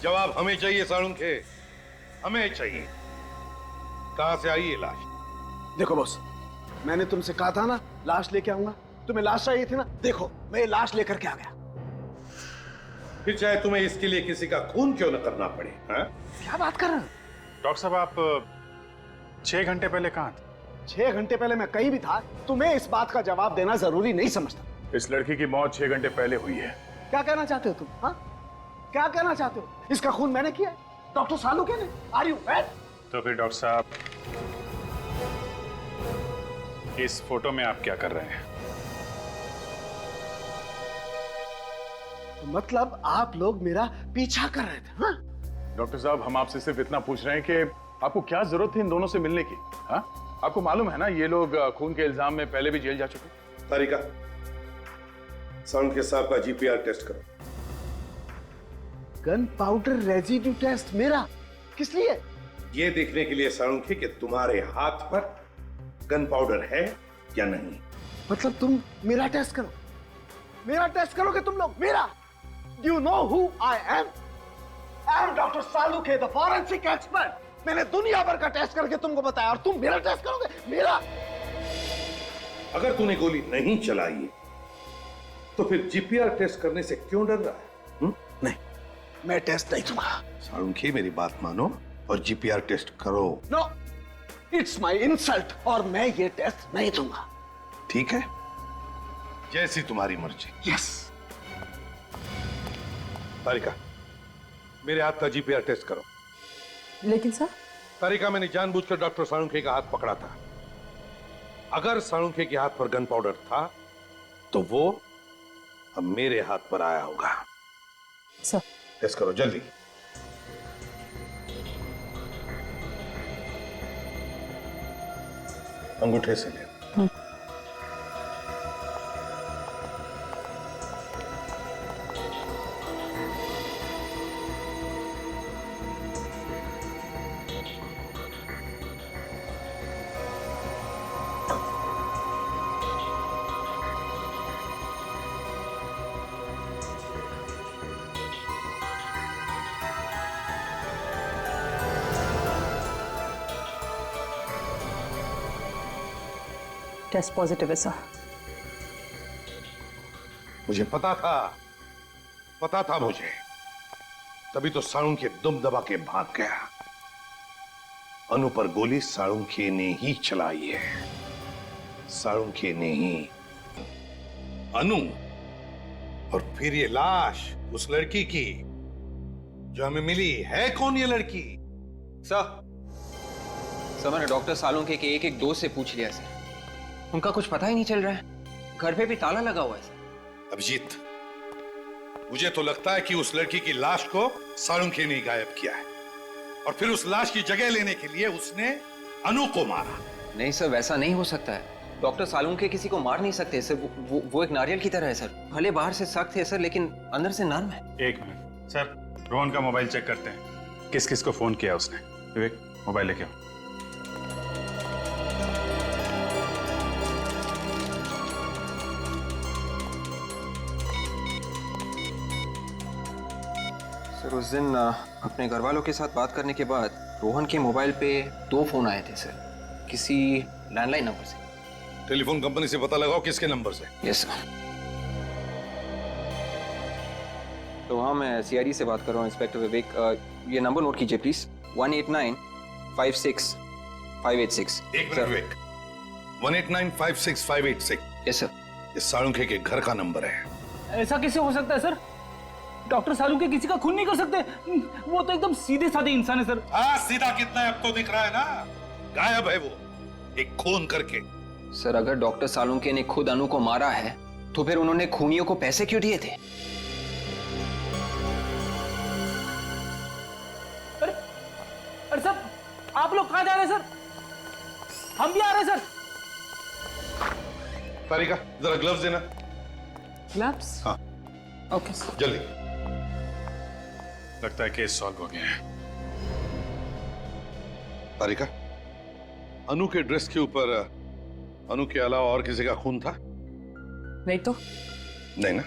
जवाब हमें चाहिए साळुंखे, हमें चाहिए। कहां से आई ये लाश? देखो बॉस, मैंने तुमसे कहा था ना लाश लेके आऊंगा, तुम्हें लाश चाहिए थी ना, देखो मैं ये लाश लेकर के आ गया। फिर चाहे तुम्हें इसके लिए किसी का खून क्यों न करना पड़े। हाँ? क्या बात कर रहे हो? डॉक्टर साहब, आप 6 घंटे पहले कहाँ थे? 6 घंटे पहले मैं कहीं भी था, तुम्हें इस बात का जवाब देना जरूरी नहीं समझता। इस लड़की की मौत 6 घंटे पहले हुई है। क्या कहना चाहते हो तुम? हाँ, क्या कहना चाहते हो? इसका खून मैंने किया है, डॉक्टर सालुंखे ने। Are you mad? तो फिर डॉक्टर साहब, इस फोटो में आप क्या कर रहे हैं? मतलब आप लोग मेरा पीछा कर रहे थे? हाँ? डॉक्टर साहब, हम आपसे सिर्फ इतना पूछ रहे हैं कि आपको क्या जरूरत थी इन दोनों से मिलने की? हाँ? आपको मालूम है ना, ये लोग खून के इल्जाम में पहले भी जेल जा चुके। तारिका, साळुंखे साहब का जीपीआर टेस्ट करो। गन पाउडर रेजिड्यू टेस्ट मेरा? किस लिए? ये देखने के लिए साळुंखे कि तुम्हारे हाथ पर गन पाउडर है या नहीं। मतलब तुम मेरा टेस्ट करो? मेरा टेस्ट करोगे तुम लोग? मेरा? Do you know who I am? I am Dr. Salunkhe, the forensic expert. मैंने दुनिया भर का टेस्ट करके तुमको बताया और तुम मेरा टेस्ट करोगे? मेरा? अगर तूने गोली नहीं चलाई है, तो फिर जीपीआर टेस्ट करने से क्यों डर रहा है? नहीं, मैं टेस्ट नहीं दूंगा। साळुंखे, मेरी बात मानो और जीपीआर टेस्ट करो। नो, इट्स माई इंसल्ट और मैं ये टेस्ट नहीं दूंगा। ठीक है, जैसी तुम्हारी मर्जी। यस। तारिका, मेरे हाथ का जीपीआर टेस्ट करो। लेकिन सर, तारिका, मैंने जानबूझकर डॉक्टर साळुंखे का हाथ पकड़ा था। अगर साळुंखे के हाथ पर गन पाउडर था तो वो अब मेरे हाथ पर आया होगा। सर टेस्ट करो जल्दी। अंगूठे से ले। टेस्ट पॉजिटिव है सर। मुझे पता था मुझे, तभी तो साळुंखे दुम दबा के भाग गया। अनु पर गोली साळुंखे ने ही चलाई है, साळुंखे ने ही। अनु, और फिर ये लाश उस लड़की की जो हमें मिली है। कौन ये लड़की? सर मैंने डॉक्टर साळुंखे के एक एक दोस्त से पूछ लिया सर, उनका कुछ पता ही नहीं चल रहा है। घर पे भी ताला लगा हुआ है सर। अभिजीत, मुझे तो लगता है कि उस लड़की की लाश को साळुंखे ने गायब किया है और फिर उस लाश की जगह लेने के लिए उसने अनु को मारा। नहीं सर, वैसा नहीं हो सकता है। डॉक्टर साळुंखे किसी को मार नहीं सकते सर। वो एक नारियल की तरह है सर। भले बाहर से सख्त है सर, लेकिन अंदर से नर्म है। 1 मिनट सर, रोहन का मोबाइल चेक करते हैं, किस किस को फोन किया उसने। विवेक, मोबाइल लेके आओ। सर उस दिन अपने घर वालों के साथ बात करने के बाद रोहन के मोबाइल पे 2 फोन आए थे सर, किसी लैंडलाइन नंबर से। टेलीफोन कंपनी से पता लगाओ किसके नंबर से। Yes sir. तो हाँ, मैं सीआईडी से बात कर रहा हूँ, इंस्पेक्टर विवेक। ये नंबर नोट कीजिए प्लीज, 18956 586। एक मिनट विवेक, 18956 यस सर। ये साळुंखे के घर का नंबर है। ऐसा कैसे हो सकता है सर? डॉक्टर साळुंखे किसी का खून नहीं कर सकते। वो तो एकदम सीधे साधे इंसान है सर। हाँ, सीधा कितना है अब तो दिख रहा है ना। गायब है वो एक खून करके। सर अगर डॉक्टर साळुंखे ने खुद अनु को मारा है तो फिर उन्होंने खूनियों को पैसे क्यों दिए थे? अरे सर, आप लोग कहाँ जा रहे हैं सर? हम भी आ रहे हैं सर। तारिका, जरा ग्लव्स देना। ग्लव्स? हाँ ओके सर। जल्दी। लगता है केस सॉल्व हो गया है। तारिका, अनु के ड्रेस के ऊपर अनु के अलावा और किसी का खून था? नहीं तो? नहीं ना?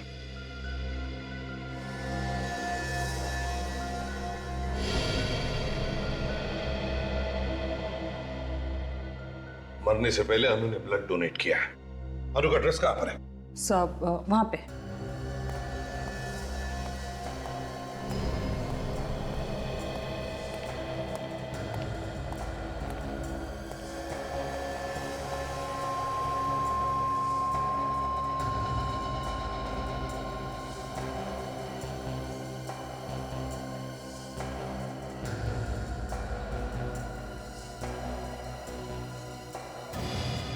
मरने से पहले अनु ने ब्लड डोनेट किया है। अनु का एड्रेस कहाँ पर है? सब वहाँ पे।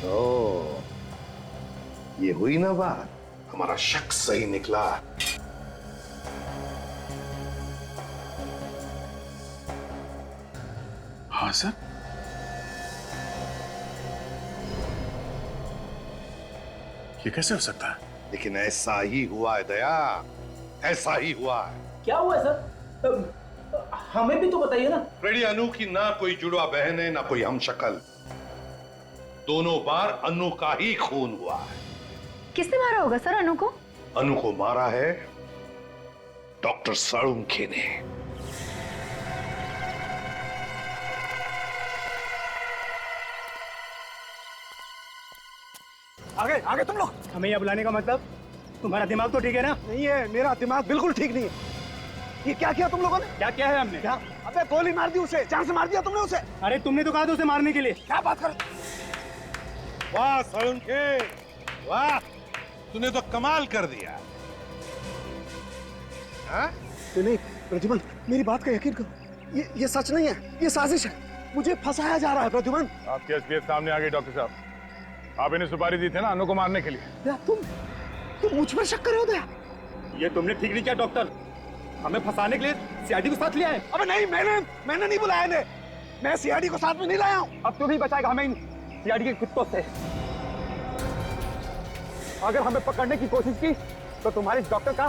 ओ, ये हुई ना बात, हमारा शक सही निकला। हाँ सर। ये कैसे हो सकता है? लेकिन ऐसा ही हुआ है दया, ऐसा ही हुआ है। क्या हुआ है सर? हमें भी तो बताइए ना। रेडी, अनु की ना कोई जुड़वा बहन है ना कोई हम शक्ल। दोनों बार अनु का ही खून हुआ है। किसने मारा होगा सर अनु को? अनु को मारा है डॉक्टर साळुंखे ने। आगे आगे तुम लोग। हमें यहाँ बुलाने का मतलब? तुम्हारा दिमाग तो ठीक है ना? नहीं है, मेरा दिमाग बिल्कुल ठीक नहीं है। ये क्या किया तुम लोगों ने? क्या क्या है हमने? क्या? अबे गोली मार दी उसे, जान से मार दिया तुमने उसे। अरे तुमने तो कहा था उसे मारने के लिए। क्या बात कर? वाह साळुंखे, वाह, तूने तो कमाल कर दिया। हाँ? नहीं प्रद्युमन, मेरी बात का यकीन करो, ये सच नहीं है, ये साजिश है। मुझे फंसाया जा रहा है प्रद्युमन। आपके एसपीएस सामने आ गए डॉक्टर साहब। आप इन्हें सुपारी दी थी ना अनु को मारने के लिए। दया, तुम मुझ पर शक कर रहे हो दया? ये तुमने ठीक नहीं किया डॉक्टर। हमें फंसाने के लिए सीआईडी को साथ लिया है। अबे नहीं, मैंने नहीं बुलाया इन्हें। मैं सीआईडी को साथ में नहीं लाया हूँ। अब तू भी बचाएगा हमें इन सीआईडी के कुत्तों से। अगर हमें पकड़ने की कोशिश की तो तुम्हारे डॉक्टर का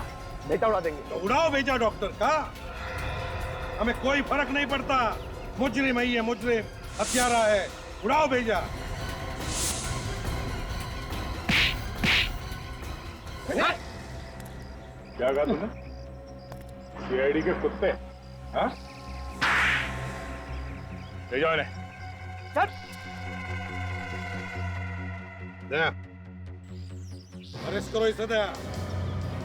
बेटा उड़ा देंगे। तो उड़ाओ भेजा डॉक्टर का, हमें कोई फर्क नहीं पड़ता। मुजरिम ही है, मुजरिम हत्यारा है, उड़ाओ भेजा। क्या कहा तुमने? सीआईडी के कुत्ते? हाँ? ले जाओ इन्हें। दया, अरेस्ट करो इसे दया,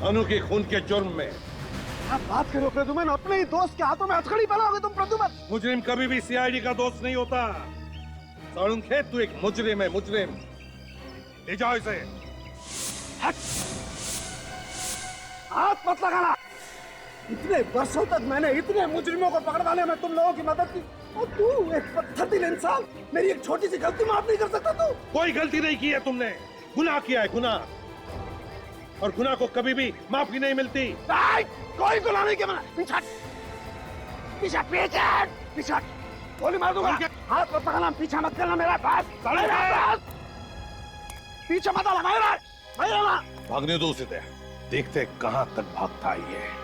अनु के खून के जुर्म में। क्या बात करो प्रद्युमन, अपने ही दोस्त के हाथों में हथकड़ी पहनाओगे तुम प्रद्युमन? मुजरिम कभी भी सीआईडी का दोस्त नहीं होता। साळुंखे, तू एक मुजरिम है, मुजरिम। ले जाओ इसे। हाथ मत लगाना। इतने वर्षों तक मैंने इतने मुजरिमों को पकड़वाने में तुम लोगों की मदद की, और तू एक पत्थरदिल इंसान मेरी एक छोटी सी गलती माफ नहीं कर सकता तू? कोई गलती नहीं की है तुमने, गुनाह किया है, गुनाह, और गुनाह को कभी भी माफी नहीं मिलती। नहीं, कोई गुनाह नहीं किया मैंने। पीछे पीछे पीछे पीछे, गोली मार दूंगा। हाथ मत लगाना, पीछे मत करना मेरा बात। पीछे मत आना मेरा। भागने दो उसे दया, देखते हैं कहां तक भागता है ये।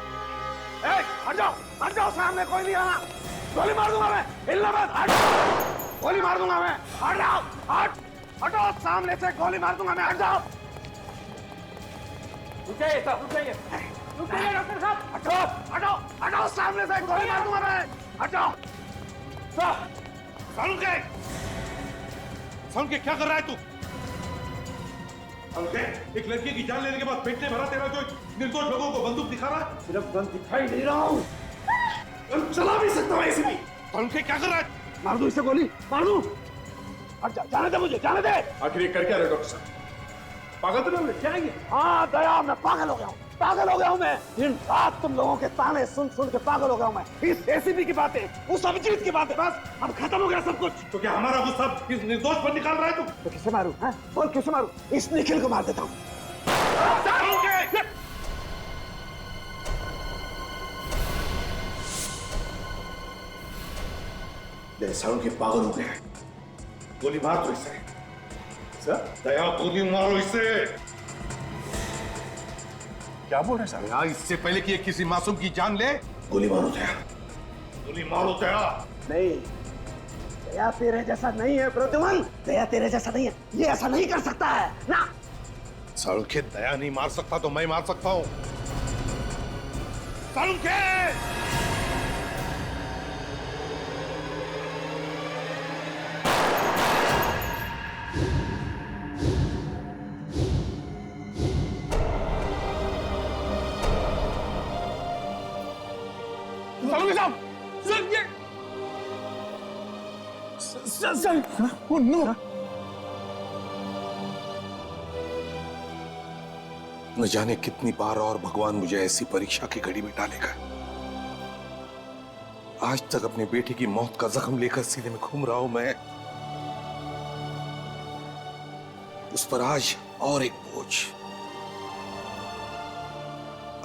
हट जाओ, सामने कोई नहीं आना। गोली मार दूंगा मैं, हिलना मत। हट, गोली मार दूंगा मैं। हट जाओ, हटो, सामने से गोली मार दूंगा मैं। हट जाओ। रुक जाइए डॉक्टर साहब। हटो, सामने से गोली मार दूंगा मैं। हट जाओ। साळुंखे, साळुंखे क्या कर रहा है तू? साळुंखे, एक लड़की की जान लेने के बाद पेट में भरा तेरा जो निर्दोष लोगों को बंदूक दिखा रहा है। सिर्फ गन दिखाई नहीं रहा हूँ, चला भी सकता हूँ ऐसे भी। साळुंखे क्या कर रहा है? मार दूं इसे गोली, मार दूं। हट जा, जाने दे मुझे, जाने दे। आखिर ये कर क्या रहे डॉक्टर साहब? पागल तो नहीं हुए? क्या है ये? हाँ दया, मैं पागल हो गया हूँ, पागल हो गया हूँ मैं। दिन रात तुम लोगों के ताने सुन सुन के पागल हो गया हूँ मैं। इस एसीपी की बातें, उस अभिजीत की बातें, बस अब खत्म हो गया सब कुछ। तो क्या हमारा गुस्सा इस निर्दोष पर निकाल रहा है तू? तो किसे मारूं? हाँ? बोल किसे मारूं? इस निखिल को मार देता हूँ। साळुंखे पागल हो गया है, गोली मार दो इसे। सर, दया, गोली मारो इसे। क्या बोल रहे हैं सर? दया, इससे पहले कि ये किसी मासूम की जान ले, गोली मारो दया, गोली मारो दया। नहीं, दया तेरे जैसा नहीं है प्रद्युमन, दया तेरे जैसा नहीं है, ये ऐसा नहीं कर सकता है ना। साळुंखे दया नहीं मार सकता तो मैं मार सकता हूं। साळुंखे! सालुंखे साहब, सर ओह नो। न जाने कितनी बार और भगवान मुझे ऐसी परीक्षा की घड़ी में डालेगा। आज तक अपने बेटे की मौत का जख्म लेकर सीने में घूम रहा हूं मैं, उस पर आज और एक बोझ,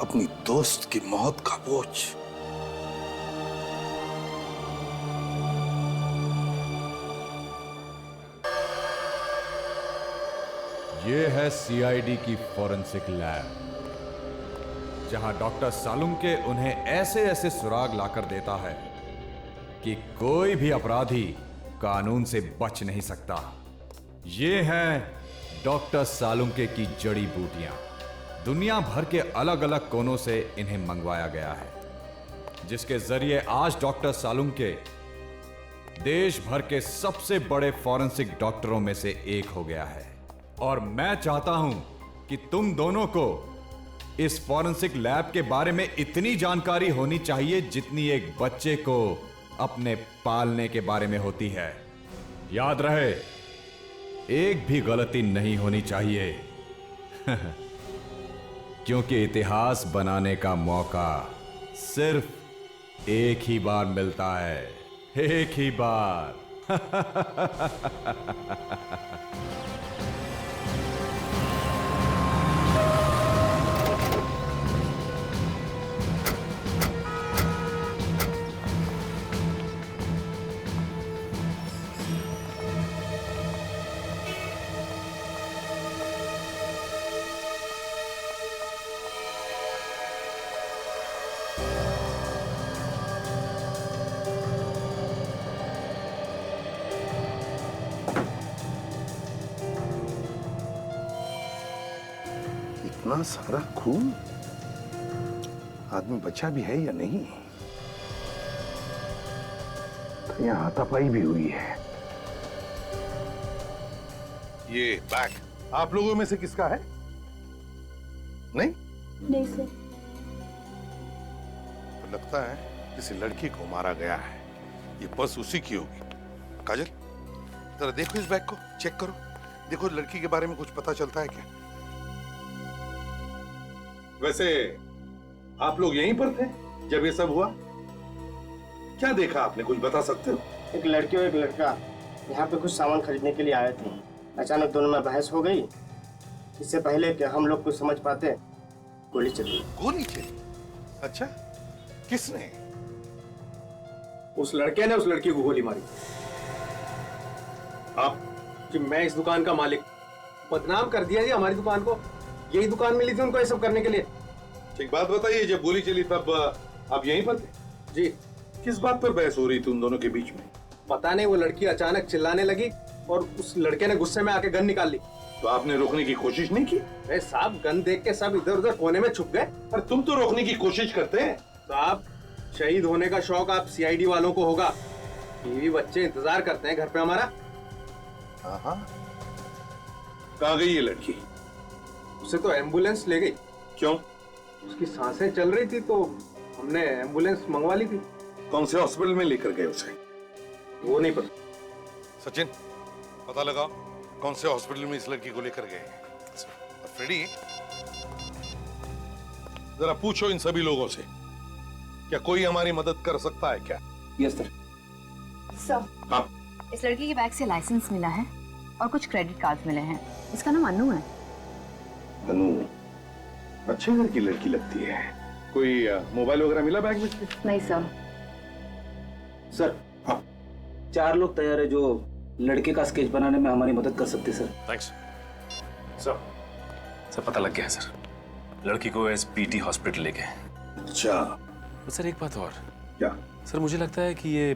अपनी दोस्त की मौत का बोझ। ये है सीआईडी की फॉरेंसिक लैब, जहां डॉक्टर सालुंके उन्हें ऐसे ऐसे सुराग लाकर देता है कि कोई भी अपराधी कानून से बच नहीं सकता। ये हैं डॉक्टर सालुंके की जड़ी बूटियां। दुनिया भर के अलग अलग कोनों से इन्हें मंगवाया गया है, जिसके जरिए आज डॉक्टर सालुंके देश भर के सबसे बड़े फॉरेंसिक डॉक्टरों में से एक हो गया है। और मैं चाहता हूं कि तुम दोनों को इस फॉरेंसिक लैब के बारे में इतनी जानकारी होनी चाहिए जितनी एक बच्चे को अपने पालने के बारे में होती है। याद रहे, एक भी गलती नहीं होनी चाहिए क्योंकि इतिहास बनाने का मौका सिर्फ एक ही बार मिलता है, एक ही बार। इतना सारा खून, आदमी बचा भी है या नहीं? तो यहाँ हाथापाई भी हुई है। ये बैग आप लोगों में से किसका है? नहीं? नहीं सर। तो लगता है किसी लड़की को मारा गया है। ये पर्स उसी की होगी। काजल, जरा देखो इस बैग को, चेक करो, देखो लड़की के बारे में कुछ पता चलता है क्या? वैसे आप लोग यहीं पर थे जब ये सब हुआ? क्या देखा आपने, कुछ बता सकते हो? एक लड़की और एक लड़का यहाँ पे कुछ सामान खरीदने के लिए आए थे। अचानक दोनों में बहस हो गई। इससे पहले कि हम लोग कुछ समझ पाते, गोली चली। गोली चली? अच्छा, किसने? उस लड़के ने उस लड़की को गोली मारी। आप? कि मैं इस दुकान का मालिक, बदनाम कर दिया जी हमारी दुकान को। यही दुकान मिली थी उनको ये सब करने के लिए। एक बात बताइए, जब गोली चली तब आप यहीं पर थे? जी। किस बात पर बहस हो रही थी उन दोनों के बीच में? पता नहीं, वो लड़की अचानक चिल्लाने लगी और उस लड़के ने गुस्से में आके गन निकाल ली। तो आपने रोकने की कोशिश नहीं की? अरे साहब, गन देख के सब इधर उधर कोने में छुप गए। पर तुम तो रोकने की कोशिश करते हैं। साहब, शहीद होने का शौक आप सीआईडी वालों को होगा। बीवी बच्चे इंतजार करते हैं घर पे हमारा। हाँ, कहाँ गई ये लड़की? उसे तो एम्बुलेंस ले गई। क्यों? उसकी सांसें चल रही थी तो हमने एम्बुलेंस मंगवा ली थी। कौन से हॉस्पिटल में लेकर गए उसे? वो नहीं पता। सचिन, पता लगाओ कौन से हॉस्पिटल में इस लड़की को लेकर गए। और फ्रेडी, जरा पूछो इन सभी लोगों से, क्या कोई हमारी मदद कर सकता है क्या? Yes sir. सर, हाँ, इस लड़की के बैग से लाइसेंस मिला है और कुछ क्रेडिट कार्ड मिले हैं। इसका नाम अनु है। अनु अच्छे घर की लड़की लगती है। कोई मोबाइल वगैरह मिला बैग में? नहीं सर। सर, हाँ, 4 लोग तैयार है जो लड़के का स्केच बनाने में हमारी मदद कर सकते सर। थैंक्स सर, पता लग गया है सर। लड़की को एसपीटी हॉस्पिटल ले गए। अच्छा। तो सर एक बात और। क्या? सर मुझे लगता है कि ये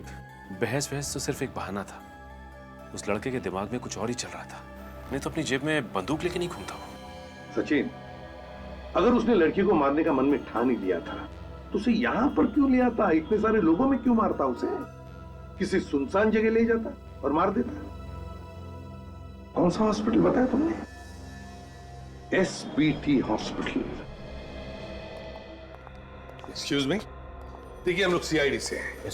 बहस तो सिर्फ एक बहाना था। उस लड़के के दिमाग में कुछ और ही चल रहा था, नहीं तो अपनी जेब में बंदूक लेके नहीं घूमता वो। सचिन, अगर उसने लड़की को मारने का मन में ठान ही लिया था तो उसे यहां पर क्यों ले आता? इतने सारे लोगों में क्यों मारता? उसे किसी सुनसान जगह ले जाता और मार देता। कौन सा हॉस्पिटल बताया तुमने? SBT hospital. एक्सक्यूज मी, देखिए हम लोग सीआईडी से हैं।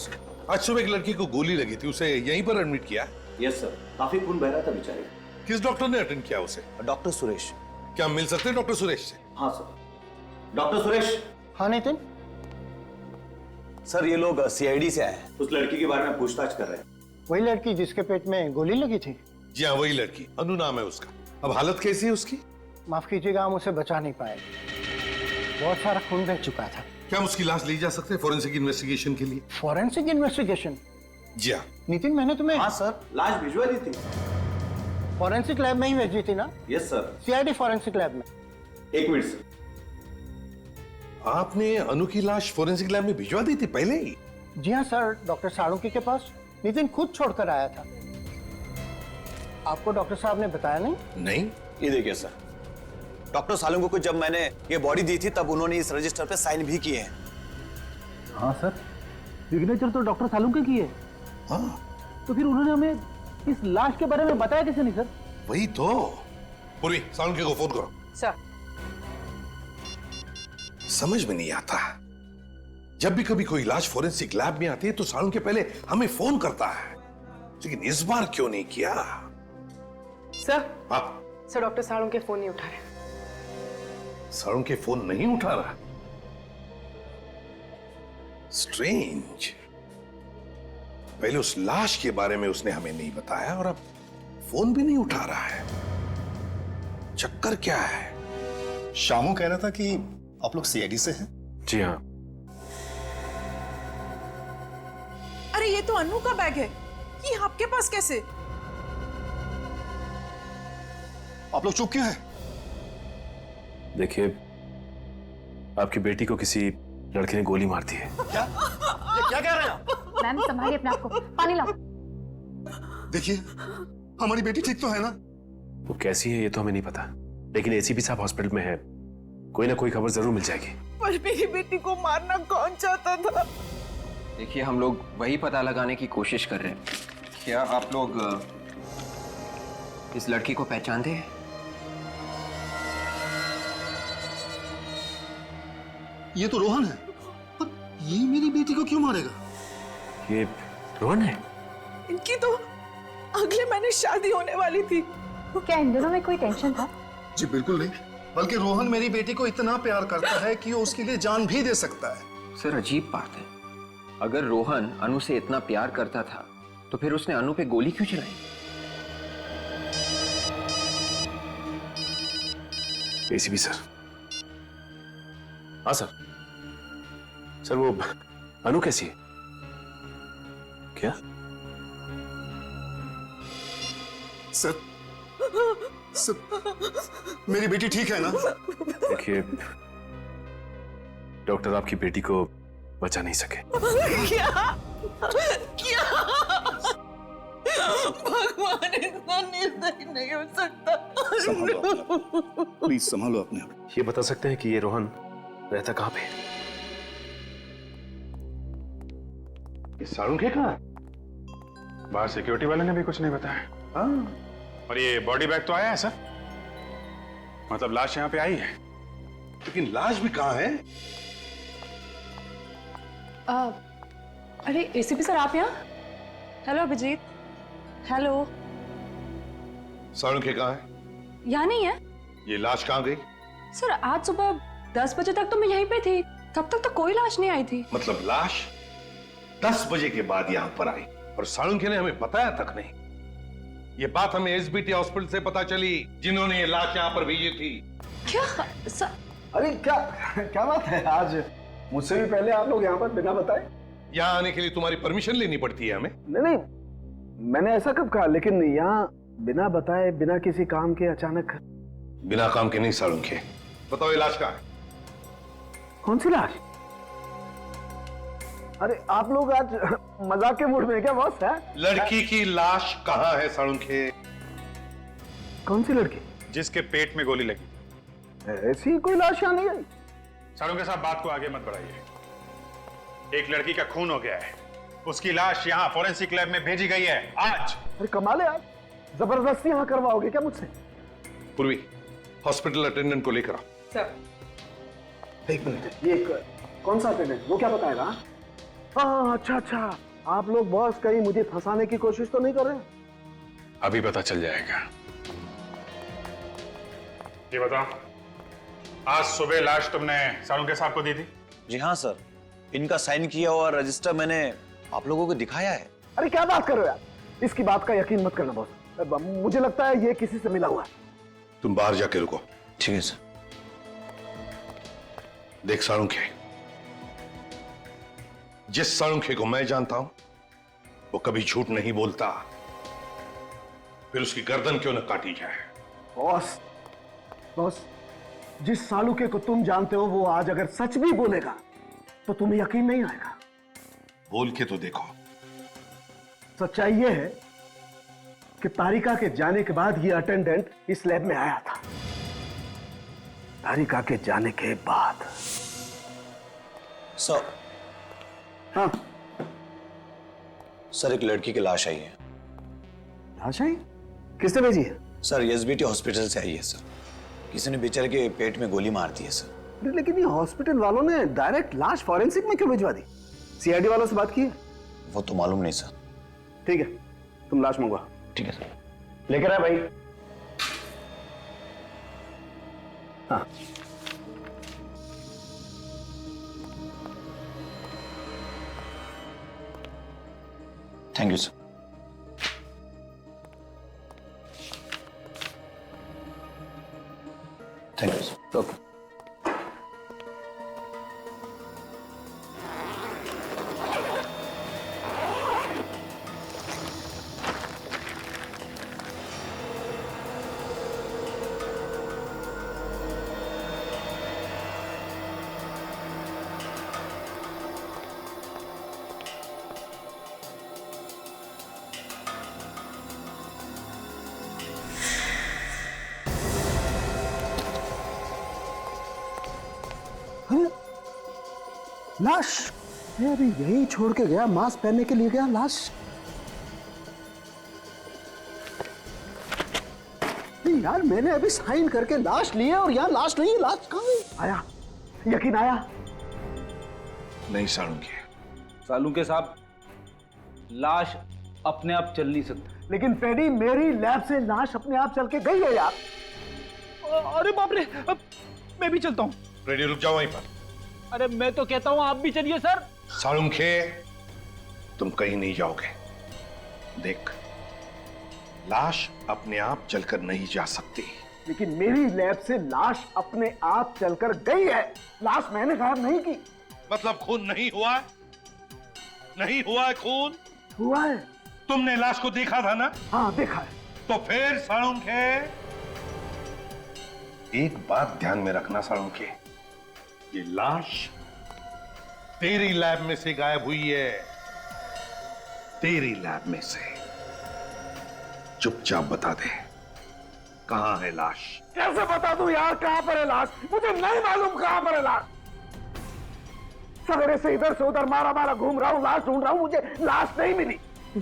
आज सुबह एक लड़की को गोली लगी थी, उसे यहीं पर एडमिट किया। यस सर, काफी खून बह रहा था बेचारे। किस डॉक्टर ने अटेंड किया उसे? डॉक्टर सुरेश। क्या हम मिल सकते हैं डॉक्टर सुरेश से? हाँ सर। डॉक्टर सुरेश। हाँ नितिन। सर ये लोग सीआईडी से आए हैं, उस लड़की के बारे में पूछताछ कर रहे हैं। वही लड़की जिसके पेट में गोली लगी थी? जी हाँ, वही लड़की, अनु नाम है उसका। अब हालत कैसी है उसकी? माफ कीजिएगा, हम उसे बचा नहीं पाए, बहुत सारा खून बह चुका था। क्या हम उसकी लाश ले जा सकते हैं फॉरेंसिक इन्वेस्टिगेशन के लिए? Forensic investigation? जी हाँ। नितिन, मैंने तुम्हें हाँ सर, लाश भिजवा दी थी। फॉरेंसिक लैब में ही भेजी थी ना? Yes sir. CID forensic lab में। एक मिनट सर। आपने अनु की लाश फॉरेंसिक लैब में भिजवा दी थी पहले ही? जी हाँ सर, डॉक्टर साळुंके के पास नितिन खुद छोड़कर आया था। आपको डॉक्टर साहब ने बताया नहीं? नहीं। ये देखिए सर, डॉक्टर साळुंके को जब मैंने ये बॉडी दी थी तब उन्होंने इस रजिस्टर पे साइन भी किए हैं। हाँ सर, सिग्नेचर तो डॉक्टर साळुंके की है। हाँ। तो फिर उन्होंने हमें इस लाश के बारे में बताया कैसे नहीं सर? वही तो। पूर्वी, साळुंके को फोन करो। सर। समझ में नहीं आता, जब भी कभी कोई लाश फॉरेंसिक लैब में आती है तो साळुंके पहले हमें फोन करता है, लेकिन इस बार क्यों नहीं किया? सर। हाँ। सर, डॉक्टर साळुंके फोन नहीं उठा रहे। साळुंके फोन नहीं उठा रहा? स्ट्रेंज। पहले उस लाश के बारे में उसने हमें नहीं बताया और अब फोन भी नहीं उठा रहा है। चक्कर क्या है? शामू कह रहा था कि आप लोग सीआईडी से हैं। जी हाँ। अरे ये तो अनु का बैग है, ये आपके पास कैसे? आप लोग चुप क्यों हैं? देखिए, आपकी बेटी को किसी लड़के ने गोली मार दी है। क्या? ये क्या कह रहे हैं आप? मैम संभालिए अपने आप को, पानी लाओ। देखिए, हमारी बेटी ठीक तो है ना? वो कैसी है ये तो हमें नहीं पता, लेकिन एसीपी साहब हॉस्पिटल में है, कोई ना कोई खबर जरूर मिल जाएगी। पर मेरी बेटी को मारना कौन चाहता था? देखिए, हम लोग वही पता लगाने की कोशिश कर रहे हैं। क्या आप लोग इस लड़की को पहचानते हैं? ये तो रोहन है, पर ये मेरी बेटी को क्यों मारेगा? ये रोहन है? इनकी तो अगले महीने शादी होने वाली थी। क्या इन दोनों में कोई टेंशन था? जी बिल्कुल नहीं, बल्कि रोहन मेरी बेटी को इतना प्यार करता है कि वो उसके लिए जान भी दे सकता है। सर, अजीब बात है, अगर रोहन अनु से इतना प्यार करता था तो फिर उसने अनु पे गोली क्यों चलाई? ACP sir. हाँ सर। सर, वो अनु कैसी है? क्या? सर, मेरी बेटी ठीक है ना? देखिए, डॉक्टर आपकी बेटी को बचा नहीं सके। क्या? क्या? भगवान इतना निर्दयी नहीं हो सकता। प्लीज संभालो अपने आप। ये बता सकते हैं कि ये रोहन रहता कहाँ पे? ये साळुंके कहाँ? बाहर सिक्योरिटी वाले ने भी कुछ नहीं बताया। हाँ। और ये बॉडी बैग तो आया है सर, मतलब लाश यहाँ पे आई है, लेकिन लाश भी कहाँ है? अरे एसीपी सर, आप यहाँ? हेलो अभिजीत। हेलो। साळुंके कहाँ है? यहाँ नहीं है। ये लाश कहाँ गई? सर, आज सुबह 10 बजे तक तो मैं यहीं पे थी, तब तक तो कोई लाश नहीं आई थी। मतलब लाश 10 बजे के बाद यहाँ पर आई और साळुंके ने हमें बताया तक नहीं। ये बात हमें एसबीटी हॉस्पिटल से पता चली, जिन्होंने ये लाश यहाँ पर भेजी थी। क्या सर? अरे क्या क्या बात है, आज मुझसे भी पहले आप लोग यहाँ पर बिना बताए? यहाँ आने के लिए तुम्हारी परमिशन लेनी पड़ती है हमें। नहीं, मैंने ऐसा कब कहा, लेकिन यहाँ बिना बताए, बिना किसी काम के अचानक। बिना काम के नहीं साळुंके, बताओ ये लाश कहाँ है? कौन सी लाश? अरे आप लोग आज मजाक के मूड में क्या बॉस? है लड़की की लाश कहाँ है साळुंके? कौन सी लड़की? जिसके पेट में गोली लगी। ऐसी कोई लाश यहाँ नहीं आई। साळुंके साहब, बात को आगे मत बढ़ाइए। एक लड़की का खून हो गया है, उसकी लाश यहाँ फॉरेंसिक लैब में भेजी गई है आज। अरे कमाल है, आप जबरदस्ती यहाँ करवाओगे क्या मुझसे? पूर्वी, हॉस्पिटल अटेंडेंट को लेकर आओ। सर। एक मिनट, ये कौन सा अटेंडेंट? वो क्या बताएगा? हाँ अच्छा अच्छा, आप लोग बॉस कहीं मुझे फंसाने की कोशिश तो नहीं कर रहे? अभी पता चल जाएगा। ये बताओ, आज सुबह लाश तुमने सालुंके साहब को दी थी? जी हाँ सर, इनका साइन किया हुआ रजिस्टर मैंने आप लोगों को दिखाया है। अरे क्या बात कर रहे हो यार, इसकी बात का यकीन मत करना बॉस, मुझे लगता है ये किसी से मिला हुआ है। तुम बाहर जाके रुको। ठीक है सर। देख साळुंखे, जिस साळुंखे को मैं जानता हूं वो कभी झूठ नहीं बोलता, फिर उसकी गर्दन क्यों न काटी जाए। बॉस बॉस, जिस सालुके को तुम जानते हो वो आज अगर सच भी बोलेगा तो तुम्हें यकीन नहीं आएगा। बोल के तो देखो। सच्चाई ये है कि तारिका के जाने के बाद ये अटेंडेंट इस लैब में आया था। तारिका के जाने के बाद। सर। हाँ सर, एक लड़की की लाश आई है। लाश आई? किसने भेजी है? सर, एसबीटी हॉस्पिटल से आई है सर। किसी ने बेचारे के पेट में गोली मार दी है सर। लेकिन ये हॉस्पिटल वालों ने डायरेक्ट लाश फॉरेंसिक में क्यों भिजवा दी? सीआईडी वालों से बात की है? वो तो मालूम नहीं सर। ठीक है, तुम लाश मंगवा। ठीक है सर। लेकर आ भाई। हाँ thank you sir. Thank you sir. Okay. लाश अभी यही छोड़ के गया, मास्क पहनने के लिए गया। लाश नहीं यार, मैंने अभी साइन करके लाश ली है और यहाँ लाश नहीं है। लाश कहाँ है? आया, यकीन आया? नहीं साळुंखे। सालुंके साहब, लाश अपने आप चल नहीं सकती। लेकिन पेडी, मेरी लैब से लाश अपने आप चल के गई है यार। अरे बाप रे, मैं भी चलता हूँ। रेडी, रुक जाओ वहीं पर। अरे मैं तो कहता हूँ आप भी चलिए सर। साळुंखे, तुम कहीं नहीं जाओगे। देख, लाश अपने आप चलकर नहीं जा सकती। लेकिन मेरी लैब से लाश अपने आप चलकर गई है। लाश मैंने गायब नहीं की। मतलब खून नहीं हुआ? नहीं हुआ है खून? हुआ है। तुमने लाश को देखा था ना? हाँ देखा है। तो फिर साळुंखे, एक बात ध्यान में रखना साळुंखे, ये लाश तेरी लैब में से गायब हुई है। तेरी लैब में से। चुपचाप बता दे, कहां है लाश? कैसे बता दूं यार कहां पर है लाश? मुझे नहीं मालूम कहां पर है लाश। सवेरे से इधर से उधर मारा मारा घूम रहा हूं, लाश ढूंढ रहा हूं, मुझे लाश नहीं मिली।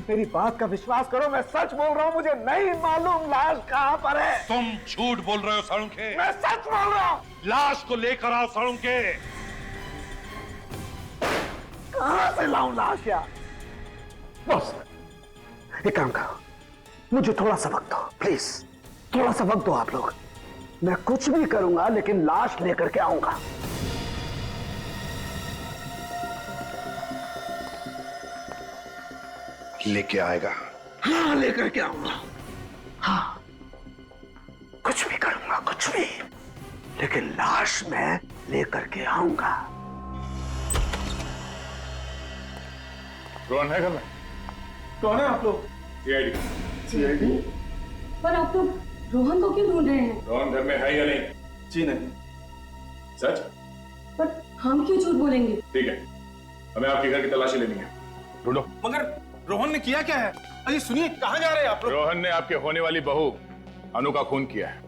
मेरी बात का विश्वास करो, मैं सच बोल रहा हूं, मुझे नहीं मालूम लाश कहां पर है। तुम झूठ बोल रहे हो साळुंखे। मैं सच बोल रहा हूं। लाश को लेकर आओ साळुंखे। कहां से लाऊं लाश यार? बस एक काम करो, मुझे थोड़ा सा वक्त दो प्लीज। थोड़ा सा वक्त दो आप लोग। मैं कुछ भी करूंगा लेकिन लाश लेकर के आऊंगा। लेके आएगा? हाँ लेकर के आऊंगा। हाँ कुछ भी करूंगा, कुछ भी, लेकिन लाश मैं लेकर के आऊंगा। रोहन है घर में? कौन है आप लोग? सीआईडी। सीआईडी? पर आप लोग रोहन को क्यों ढूंढ रहे हैं? रोहन घर में है या नहीं? जी नहीं। सच? पर हम क्यों झूठ बोलेंगे? ठीक है, हमें आपके घर की तलाशी लेनी है। ढूंढो। मगर रोहन ने किया क्या है? अरे सुनिए, कहां जा रहे हैं आप लोग? रोहन ने आपके होने वाली बहू अनु का खून किया है।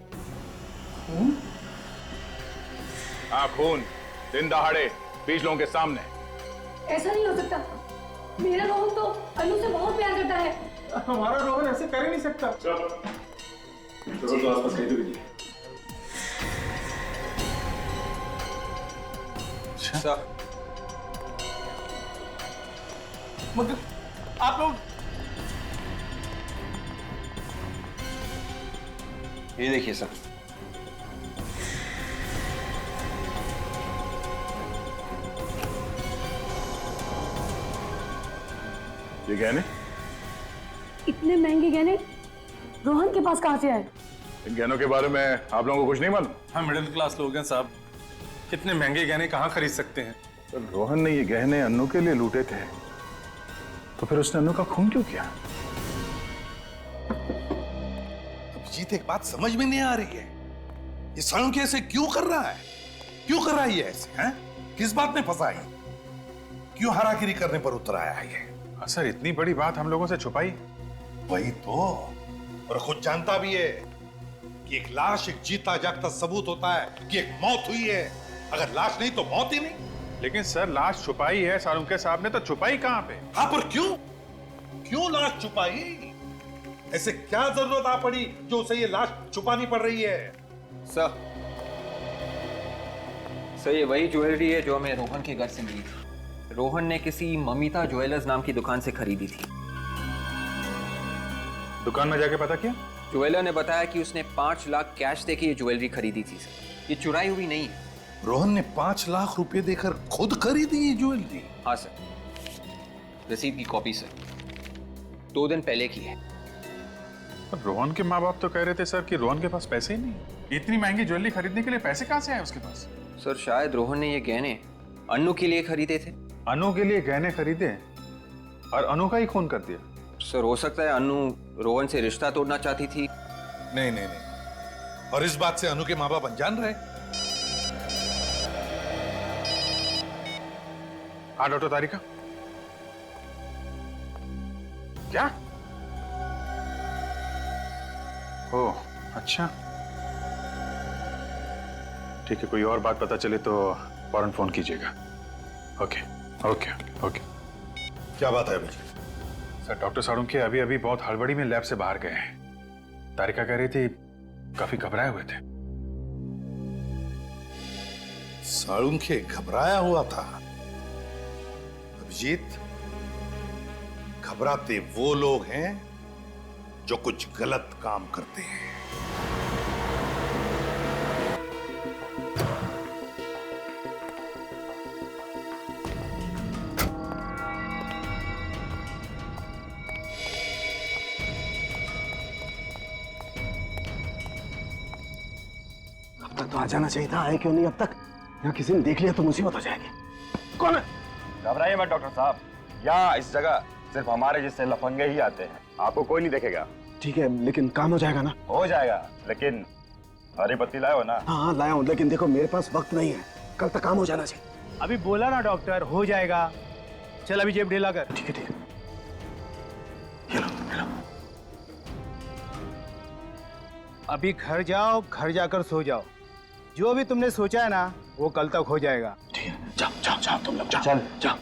हाँ, खून दिन दहाड़े 20 लोगों के सामने। ऐसा नहीं हो सकता। मेरा रोहन तो अनु से बहुत प्यार करता है। हमारा रोहन ऐसे कर ही नहीं सकता। चलो, तो आसपास कहीं तो कीजिए। सर, मगर आप लोग ये देखिए सर। ये गहने? इतने महंगे गहने रोहन के पास कहाँ से आए? इन गहनों के बारे में आप लोगों को कुछ नहीं मालूम? हम मिडिल क्लास लोग हैं साहब, कितने महंगे गहने कहाँ खरीद सकते हैं? तो रोहन ने ये गहने अन्नू के लिए लूटे थे, तो फिर उसने अन्नू का खून क्यों किया? अभिजीत, एक बात समझ में नहीं आ रही है, ये साळुंखे ऐसे क्यों कर रहा है? क्यों कर रहा है ये ऐसे? हैं? किस बात में फंसा है? क्यों हरागिरी करने पर उतर आया है ये? सर, इतनी बड़ी बात हम लोगों से छुपाई? वही तो, और खुद जानता भी है कि एक लाश एक जीता जागता सबूत होता है कि एक मौत हुई है। अगर लाश नहीं तो मौत ही नहीं। लेकिन सर, लाश छुपाई है साळुंखे साहब ने, तो छुपाई कहां पे? हाँ, पर क्यों? क्यों लाश छुपाई? ऐसे क्या जरूरत आ पड़ी जो उसे ये लाश छुपानी पड़ रही है? सर ये वही ज्वेलरी है जो हमें रोहन के घर से मिली थी। रोहन ने किसी ममिता ज्वेलर्स नाम की दुकान से खरीदी थी। दुकान में जाके पता किया? ज्वेलर ने बताया कि उसने 5 लाख कैश देके ये ज्वेलरी खरीदी थी सर। ये चुराई हुई नहीं है। रोहन ने 5 लाख रुपए देकर खुद खरीदी ये ज्वेलरी? हाँ सर, रसीद की कॉपी सर, 2 दिन पहले की है। रोहन के माँ बाप तो कह रहे थे सर कि रोहन के पास पैसे ही नहीं। इतनी महंगी ज्वेलरी खरीदने के लिए पैसे कहाँ से आए उसके पास? सर शायद रोहन ने ये गहने अन्नू के लिए खरीदे थे। अनु के लिए गहने खरीदे और अनु का ही खून कर दिया? सर हो सकता है अनु रोहन से रिश्ता तोड़ना चाहती थी। नहीं नहीं नहीं, और इस बात से अनु के माँ बाप अनजान रहे? हाँ डॉक्टर तारिका, क्या? ओह अच्छा, ठीक है, कोई और बात पता चले तो फौरन फोन कीजिएगा। Okay okay okay. क्या बात है अभिजीत? सर, डॉक्टर साळुंखे अभी अभी बहुत हड़बड़ी में लैब से बाहर गए हैं। तारिका कह रही थी काफी घबराए हुए थे। साळुंखे घबराया हुआ था? अभिजीत, घबराते वो लोग हैं जो कुछ गलत काम करते हैं। अब तक तो आ जाना चाहिए था, आए क्यों नहीं अब तक? यहाँ किसी ने देख लिया तो मुसीबत हो जाएगी। कौन है? घबराइए मत डॉक्टर साहब, यहाँ इस जगह सिर्फ हमारे जैसे लफंगे ही आते हैं, आपको कोई नहीं देखेगा। ठीक है, लेकिन काम हो जाएगा ना? हो जाएगा, लेकिन हरी पत्ती लाए हो ना? हाँ लाया हूँ, लेकिन देखो मेरे पास वक्त नहीं है, कल तक काम हो जाना चाहिए। अभी बोला ना डॉक्टर, हो जाएगा। चल अभी जेब ढीला कर। ठीक है ठीक है। अभी घर जाओ, घर जाकर सो जाओ। जो भी तुमने सोचा है ना वो कल तक हो जाएगा। ठीक है, जाओ जाओ जाओ तुम लोग, जाओ चल जाओ।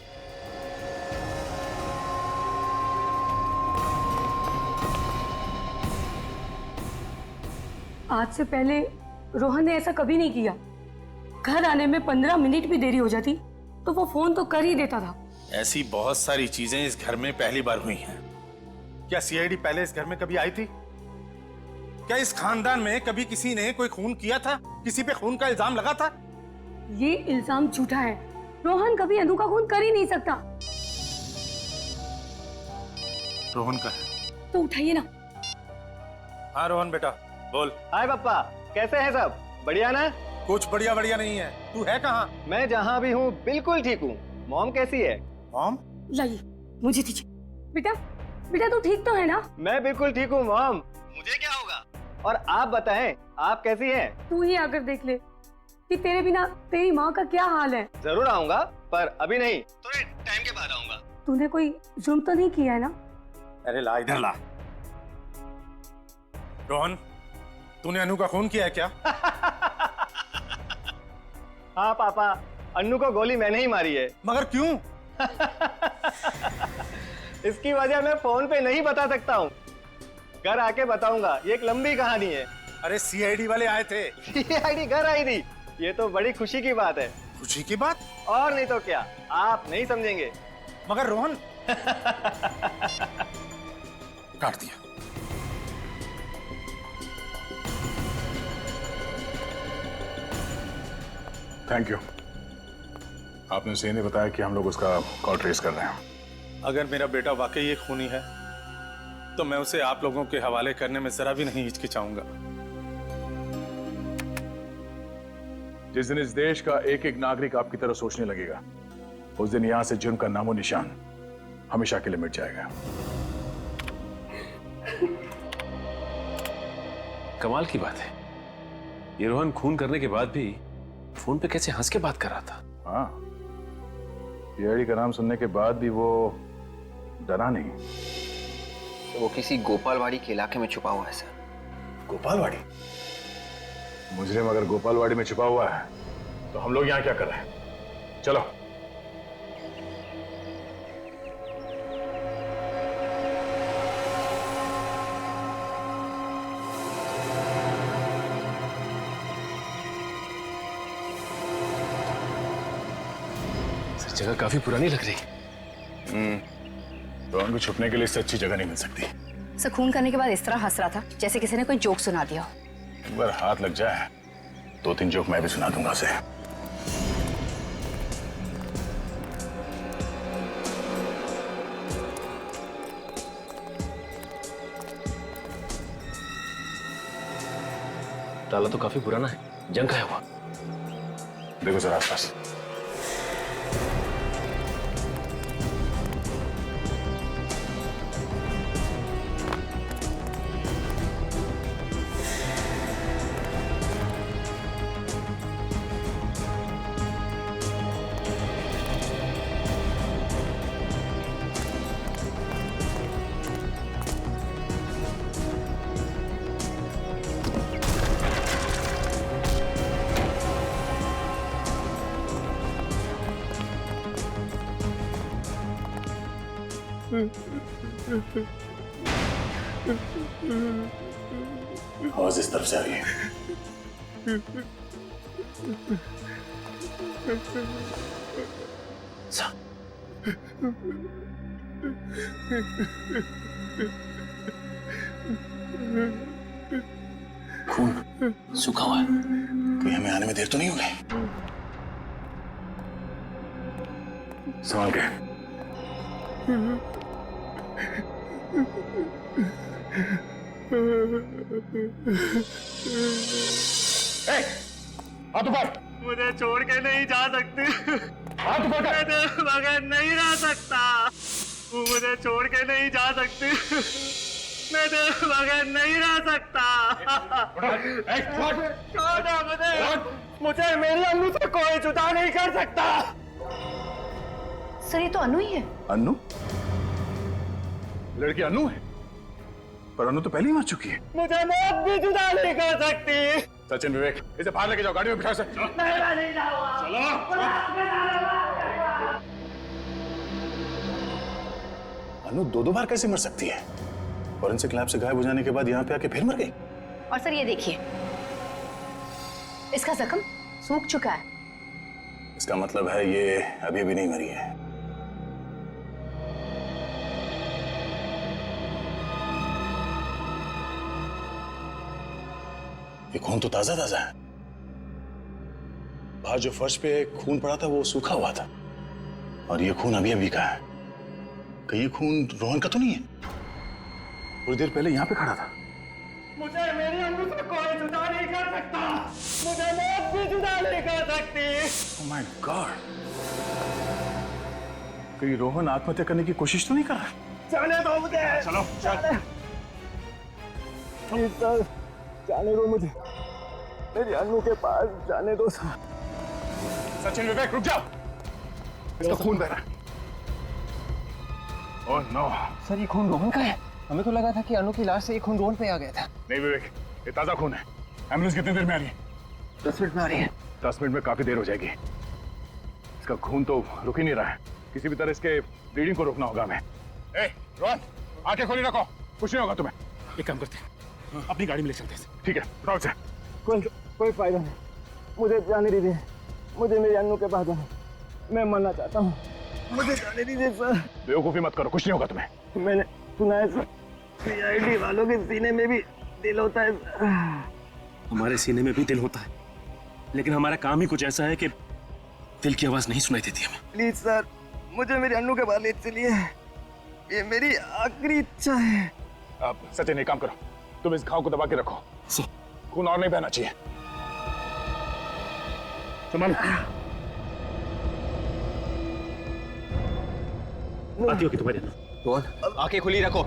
आज से पहले रोहन ने ऐसा कभी नहीं किया। घर आने में 15 मिनट भी देरी हो जाती तो वो फोन तो कर ही देता था। ऐसी बहुत सारी चीजें इस घर में पहली बार हुई हैं। क्या सीआईडी पहले इस घर में कभी आई थी? क्या इस खानदान में कभी किसी ने कोई खून किया था? किसी पे खून का इल्जाम लगा था? ये इल्जाम झूठा है। रोहन कभी अनु का खून कर ही नहीं सकता। रोहन का है तो उठाइए ना। हाँ रोहन बेटा बोल। हाय पापा, कैसे हैं सब? बढ़िया ना? कुछ बढ़िया बढ़िया नहीं है। तू है कहाँ? मैं जहाँ भी हूँ बिल्कुल ठीक हूँ। मॉम कैसी है? मॉम? लाइए, मुझे दीजिए। बेटा बेटा तू ठीक तो है ना? मैं बिल्कुल ठीक हूँ मॉम। मुझे क्या होगा? और आप बताएं, आप कैसी हैं? तू ही आकर देख ले कि तेरे बिना तेरी माँ का क्या हाल है। जरूर आऊंगा, पर अभी नहीं, थोड़े टाइम के बाद आऊंगा। तूने कोई जुर्म तो नहीं किया है ना? अरे ला इधर ला। रोहन, तूने अनु का खून किया है क्या? हाँ पापा, अन्नू को गोली मैंने ही मारी है। मगर क्यों? इसकी वजह मैं फोन पे नहीं बता सकता हूँ, घर आके बताऊंगा। ये एक लंबी कहानी है। अरे सीआईडी वाले आए थे। सीआईडी घर आई थी, ये तो बड़ी खुशी की बात है। खुशी की बात? और नहीं तो क्या, आप नहीं समझेंगे। मगर रोहन, काट दिया। Thank you. आपने उसे नहीं बताया कि हम लोग उसका कॉल ट्रेस कर रहे हैं। अगर मेरा बेटा वाकई एक खूनी है तो मैं उसे आप लोगों के हवाले करने में जरा भी नहीं हिचकिचाऊंगा। जिस दिन इस देश का एक एक नागरिक आपकी तरह सोचने लगेगा, उस दिन यहां से जुर्म का नामो निशान हमेशा के लिए मिट जाएगा। कमाल की बात है, ये रोहन खून करने के बाद भी फोन पे कैसे हंस के बात कर रहा था। हाँ, सीआईडी का नाम सुनने के बाद भी वो डरा नहीं। तो वो किसी गोपालवाड़ी के इलाके में छुपा हुआ है सर। गोपालवाड़ी? मुजरिम अगर गोपालवाड़ी में छुपा हुआ है तो हम लोग यहाँ क्या कर रहे हैं? चलो। सर जगह काफी पुरानी लग रही। तो उनको छुपने के लिए इससे अच्छी जगह नहीं मिल सकती। सर खून करने के बाद इस तरह हंस रहा था जैसे किसी ने कोई जोक सुना दिया हो। एक बार हाथ लग जाए 2-3 जोक मैं भी सुना दूंगा उसे। ताला तो काफी पुराना है, जंग का है हुआ। देखो सर आसपास। आवाज इस तरफ से आ रही है। खून सूखा हुआ है, कोई हमें आने में देर तो नहीं हो गई? संभाल के। हाथ ऊपर। मुझे छोड़ के नहीं जा सकती। हाथ ऊपर कर। मैं बगैर नहीं रह सकता। मुझे छोड़ के नहीं जा सकती। मैं बगैर नहीं रह सकता। छोड़ मुझे मेरी अन्नू से कोई जुदा नहीं कर सकता। सर ये तो अनु ही है। अन्नू? लड़की अन्नू है, पर अन्नू तो पहले ही मर चुकी है। मुझे मौत भी जुदा नहीं कर सकती। सचिन, विवेक, इसे बाहर लेके जाओ, गाड़ी में बिठा सकते। नहीं जाऊंगा। अन्नू 2 बार कैसे मर सकती है? फॉरेंसिक लैब से गायब हो जाने के बाद यहाँ पे आके फिर मर गई। और सर ये देखिए, इसका जख्म सूख चुका है। इसका मतलब है ये अभी भी नहीं मरी है। ये खून तो ताजा ताजा है। बाहर जो फर्श पे खून पड़ा था वो सूखा हुआ था, और ये खून अभी अभी का है। कहीं ये खून रोहन का तो नहीं है? थोड़ी देर पहले यहाँ पे खड़ा था। मुझे मेरी अन्नू से कोई जुदा नहीं कर सकता। मुझे मौत भी जुदा नहीं कर सकती। Oh my God! कहीं रोहन आत्महत्या करने की कोशिश तो नहीं कर रहा? जाने दो मुझे। चलो चल। प्लीज सर, जाने दो मुझे। मेरी अन्नू के पास जाने दो सर। सचिन, विवेक, रुक जाओ। इसका खून बह रहा है। Oh no. सर ये खून रोहन का है। हमें तो लगा था कि अनु की लाश से ये खून रोहन पे आ गया था। नहीं विवेक, ये ताजा खून है। एम्बुलेंस कितनी देर में आ रही है? 10 मिनट में आ रही है। 10 मिनट में काफी देर हो जाएगी। इसका खून तो रुक ही नहीं रहा है। किसी भी तरह इसके ब्लीडिंग को रोकना होगा हमें। रोहन, आंखें खोली रखो, कुछ नहीं होगा तुम्हें। एक काम करते हैं, अपनी गाड़ी में ले चलते हैं। ठीक है, उठाओ इसे। कोई फायदा नहीं, मुझे जाने दीजिए। मुझे मेरी अन्नू के पास जाना, मैं मरना चाहता हूँ। मुझे जाने दीजिए सर। बेवकूफी मत करो, कुछ नहीं होगा तुम्हें। मैंने सुना है सर, सीआईडी वालों के सीने में भी दिल होता है सर। हमारे सीने में भी दिल होता है, लेकिन हमारा काम ही कुछ ऐसा है कि दिल की आवाज नहीं सुनाई देती हमें। प्लीज सर, मुझे मेरी अन्नू के बाल ले चलिए, ये मेरी आखिरी इच्छा है। आप सचिन एक काम करो, तुम इस घाव को दबा के रखो, खून और नहीं बहना चाहिए। संभालो। आती होगी तुम्हारी अन्नू। रोहन, आंखें खुली रखो।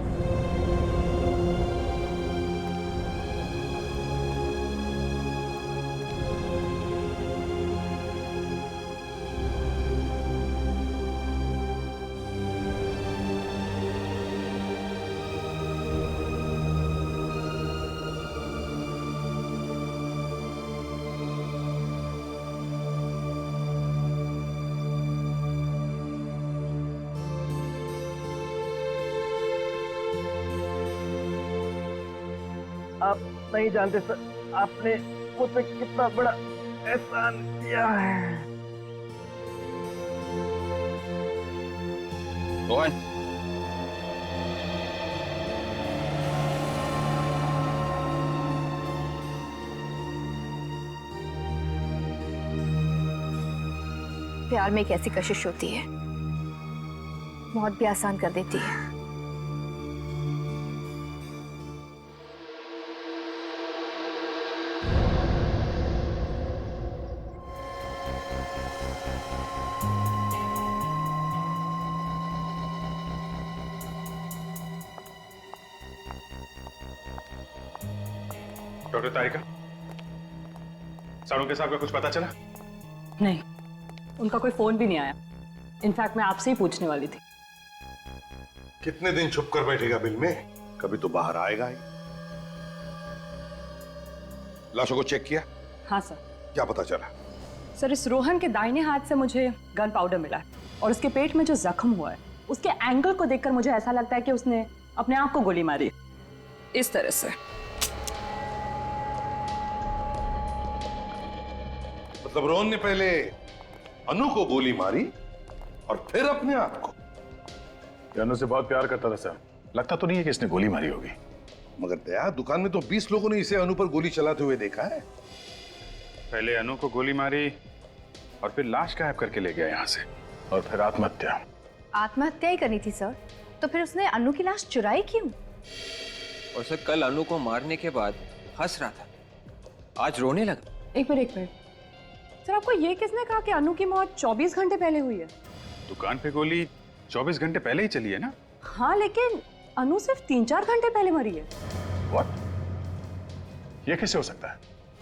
आप नहीं जानते सर, आपने मुझ पे कितना बड़ा एहसान किया है। रोहन, प्यार में एक ऐसी कशिश होती है, मौत भी आसान कर देती है। डॉक्टर तारिका, साड़ू के साहब का कुछ पता चला? नहीं, उनका कोई फोन भी नहीं आया। इनफैक्ट मैं आपसे ही पूछने वाली थी। कितने दिन छुप कर बैठेगा बिल में, कभी तो बाहर आएगा ही। लाशों को चेक किया? हाँ सर। क्या पता चला? सर, इस रोहन के दाहिने हाथ से मुझे गन पाउडर मिला है, और उसके पेट में जो जख्म हुआ है उसके एंगल को देखकर मुझे ऐसा लगता है कि उसने अपने आप को गोली मारी, इस तरह से। मतलब रोहन ने पहले अनु को गोली मारी और फिर अपने आप को? अनु से बहुत प्यार करता था सर, लगता तो नहीं है कि इसने गोली मारी होगी। मगर दया, दुकान में तो 20 लोगों ने इसे अनु पर गोली चलाते हुए देखा है। पहले अनु को गोली मारी और फिर लाश गायब करके ले गया यहाँ से, और फिर आत्महत्या। आत्महत्या ही करनी थी सर, तो फिर उसने अन्नू की लाश चुराई क्यों? और सर, कल अनु को मारने के बाद हंस रहा था, आज रोने लगा। एक मिनट सर, आपको ये किसने कहा कि अनु की मौत 24 घंटे पहले हुई है? दुकान पे गोली 24 घंटे पहले ही चली है ना? हाँ, लेकिन अनु सिर्फ 3-4 घंटे पहले मरी है। What? ये कैसे हो सकता है?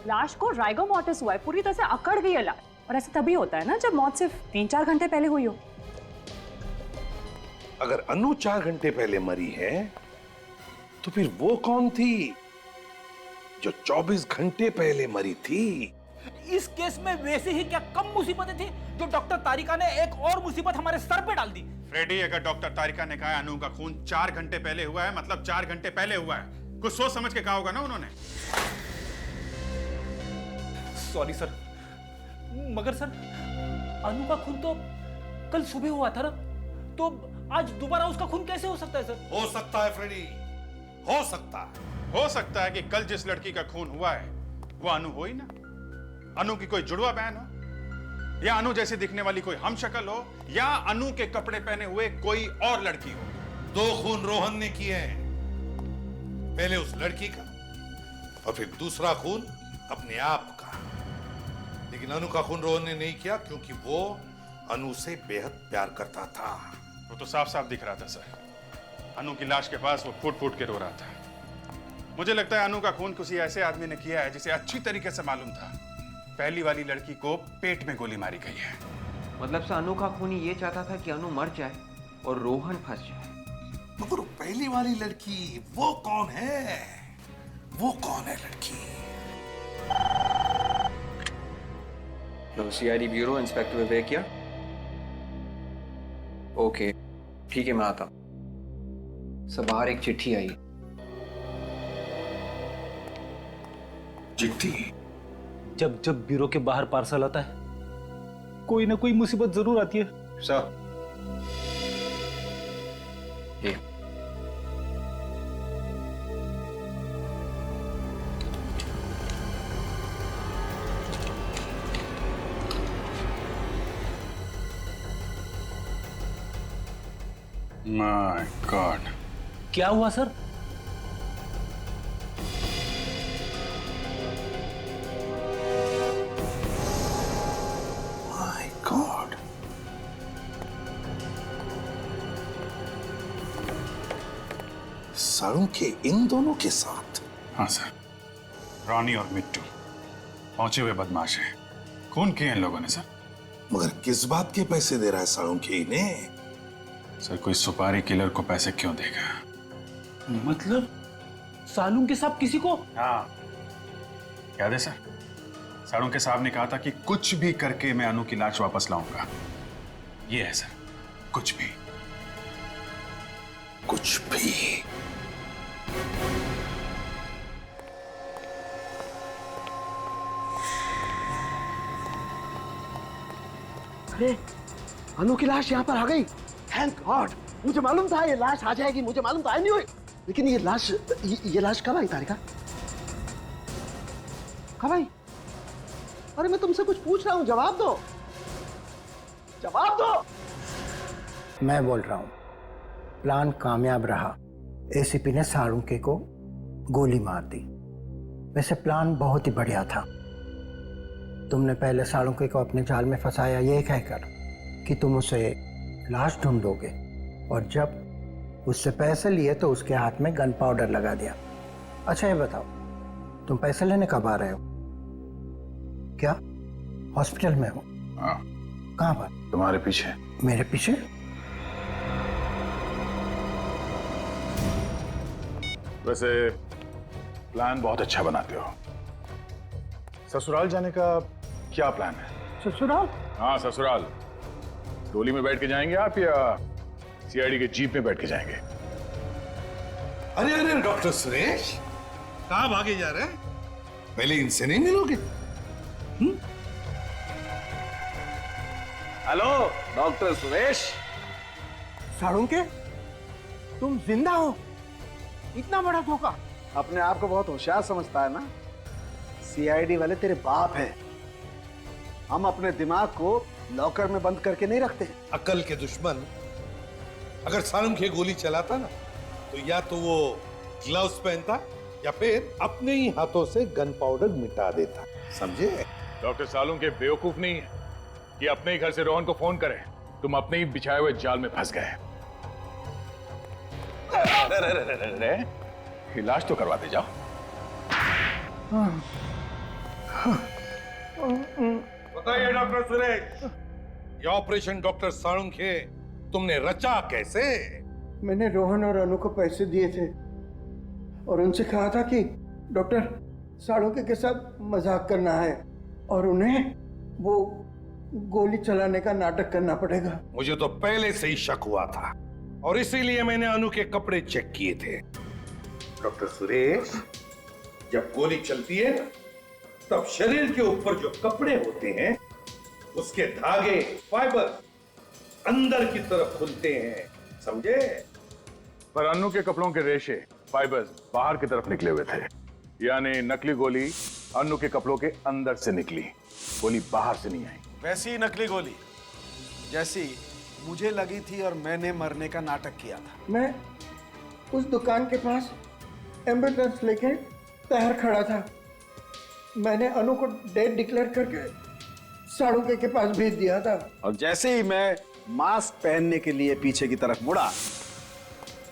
लाश को राइगो मॉर्टिस हुआ है, पूरी तरह से अकड़ गई है लाश, और ऐसा तभी होता है ना जब मौत सिर्फ 3-4 घंटे पहले हुई हो। अगर अनु 4 घंटे पहले मरी है तो फिर वो कौन थी जो 24 घंटे पहले मरी थी? इस केस में वैसे ही क्या कम मुसीबतें थी जो डॉक्टर तारिका ने एक और मुसीबत हमारे सर पे डाल दी। फ्रेडी, अगर डॉक्टर तारिका ने कहा अनु का खून 4 घंटे पहले हुआ है, मतलब 4 घंटे पहले हुआ है। कुछ सोच समझ के कहा होगा ना उन्होंने। सॉरी सर, मगर सर अनु का खून तो कल सुबह हुआ था ना, तो आज दोबारा उसका खून कैसे हो सकता है सर? हो सकता है फ्रेडी, हो सकता है। हो सकता है कि कल जिस लड़की का खून हुआ है वो अनु हो ही ना। अनु की कोई जुड़वा बहन हो, या अनु जैसे दिखने वाली कोई हमशक्ल हो, या अनु के कपड़े पहने हुए कोई और लड़की हो। 2 खून रोहन ने किए हैं, पहले उस लड़की का और फिर दूसरा खून अपने आप का। लेकिन अनु का खून रोहन ने नहीं किया क्योंकि वो अनु से बेहद प्यार करता था। वो तो साफ साफ दिख रहा था सर। अनु की लाश के पास वो फूट फूट के रो रहा था। मुझे लगता है अनु का खून किसी ऐसे आदमी ने किया है जिसे अच्छी तरीके से मालूम था पहली वाली लड़की को पेट में गोली मारी गई है। मतलब से अनु का खूनी ये चाहता था कि अनु मर जाए और रोहन फंस जाए। मगर पहली वाली लड़की वो कौन है? वो कौन है लड़की? सीआईडी ब्यूरो, इंस्पेक्टर विवेक। ओके, ठीक है, मैं आता हूं। सब बाहर एक चिट्ठी आई। चिट्ठी? जब जब ब्यूरो के बाहर पार्सल आता है कोई ना कोई मुसीबत जरूर आती है। सर, ये माय गॉड, क्या हुआ सर? माय गॉड, साळुंखे इन दोनों के साथ? हाँ सर, रॉनी और मिट्टू पहुंचे हुए बदमाश हैं। खून किए इन लोगों ने सर। मगर किस बात के पैसे दे रहा है साळुंखे इन्हें? सर कोई सुपारी किलर को पैसे क्यों देगा? मतलब सालुंखे साहब किसी को? हाँ, याद है सर, साळुंखे साहब ने कहा था कि कुछ भी करके मैं अनु की लाश वापस लाऊंगा। ये है सर, कुछ भी। कुछ भी? अरे अनु की लाश यहाँ पर आ गई। थैंक गॉड, मुझे मालूम था ये लाश आ जाएगी, मुझे मालूम था, आई न्यू इट। लेकिन ये लाश कब आई तारिका? कब आई? अरे मैं तुमसे कुछ पूछ रहा हूँ, जवाब दो, जवाब दो। मैं बोल रहा हूँ, प्लान कामयाब रहा। एसीपी ने साळुंखे को गोली मार दी। वैसे प्लान बहुत ही बढ़िया था। तुमने पहले साळुंखे को अपने जाल में फंसाया ये कहकर कि तुम उसे लाश ढूंढोगे, और जब उससे पैसे लिए तो उसके हाथ में गन पाउडर लगा दिया। अच्छा ये बताओ, तुम पैसे लेने कब आ रहे हो? क्या हॉस्पिटल में हो? हाँ। कहाँ पर? तुम्हारे पीछे। मेरे पीछे? वैसे प्लान बहुत अच्छा बनाते हो। ससुराल जाने का क्या प्लान है? ससुराल? हाँ ससुराल। डोली में बैठ के जाएंगे आप या सीआईडी के जीप में बैठ के जाएंगे? अरे अरे डॉक्टर सुरेश, कहाँ भागे जा रहे हैं? पहले इनसे नहीं मिलोगे? Hello doctor Suresh. साळुंखे, तुम जिंदा हो? इतना बड़ा धोखा। अपने आप को बहुत होशियार समझता है ना? सीआईडी वाले तेरे बाप हैं। हम अपने दिमाग को लॉकर में बंद करके नहीं रखते। अकल के दुश्मन, अगर साळुंखे गोली चलाता ना तो या तो वो ग्लव्स पहनता या फिर अपने ही हाथों से गन पाउडर मिटा देता, समझे? डॉक्टर साळुंखे बेवकूफ नहीं है कि अपने ही घर से रोहन को फोन करे। तुम अपने ही बिछाए हुए जाल में फंस गए। इलाज तो करवाते जाओ। बताइए डॉक्टर सुरेश, ये ऑपरेशन डॉक्टर साळुंखे तुमने रचा कैसे? मैंने रोहन और अनु को पैसे दिए थे और उनसे कहा था कि डॉक्टर साळुंखे के साथ मजाक करना है और उन्हें वो गोली चलाने का नाटक करना पड़ेगा। मुझे तो पहले से ही शक हुआ था और इसीलिए मैंने अनु के कपड़े चेक किए थे। डॉक्टर सुरेश, जब गोली चलती है ना, तब शरीर के ऊपर जो कपड़े होते हैं उसके धागे, फाइबर अंदर की तरफ खुलते हैं, समझे? पर अनु के कपड़ों के रेशे, फाइबर्स बाहर की तरफ निकले हुए थे, यानी नकली गोली अनु के कपड़ों के अंदर से निकली, गोली बाहर से नहीं आई। वैसी नकली गोली जैसी मुझे लगी थी और मैंने मरने का नाटक किया था। मैं उस दुकान के पास एम्बुलेंस लेके तैयार खड़ा था। मैंने अनु को डेड डिक्लेयर करके साळुंखे के पास भेज दिया था। और जैसे ही मैं मास्क पहनने के लिए पीछे की तरफ मुड़ा,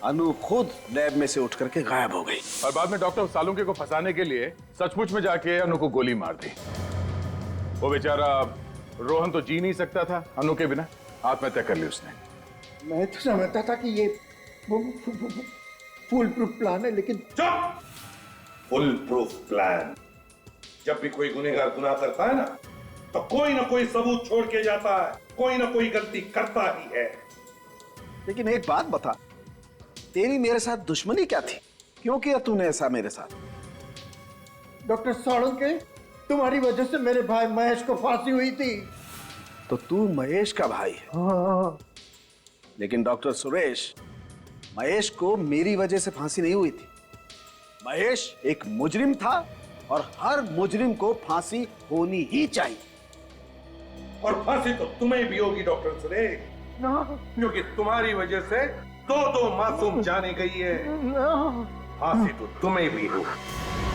अनु खुद लैब में से उठ करके गायब हो गई। और बाद में डॉक्टर साळुंखे को फंसाने के लिए सचमुच में जाके अनु को गोली मार दी। वो बेचारा रोहन तो जी नहीं सकता था अनु के बिना, आत्महत्या कर ली उसने। मैं तो समझता था कि ये फुल प्रूफ प्लान है, लेकिन फुल प्रूफ प्लान? जब भी कोई गुनहगार गुनाह करता है ना, तो कोई ना कोई सबूत छोड़ के जाता है, कोई ना कोई गलती करता ही है। लेकिन एक बात बता, तेरी मेरे साथ दुश्मनी क्या थी? क्यों किया तूने ऐसा मेरे साथ? डॉक्टर साळुंखे, तुम्हारी वजह से मेरे भाई महेश को फांसी हुई थी। तो तू महेश का भाई है? हाँ। लेकिन डॉक्टर सुरेश, महेश को मेरी वजह से फांसी नहीं हुई थी। महेश एक मुजरिम था और हर मुजरिम को फांसी होनी ही चाहिए। और फांसी तो तुम्हें भी होगी डॉक्टर सुरेश, क्योंकि तुम्हारी वजह से दो मासूम जाने गई है। फांसी तो तुम्हें भी होगी।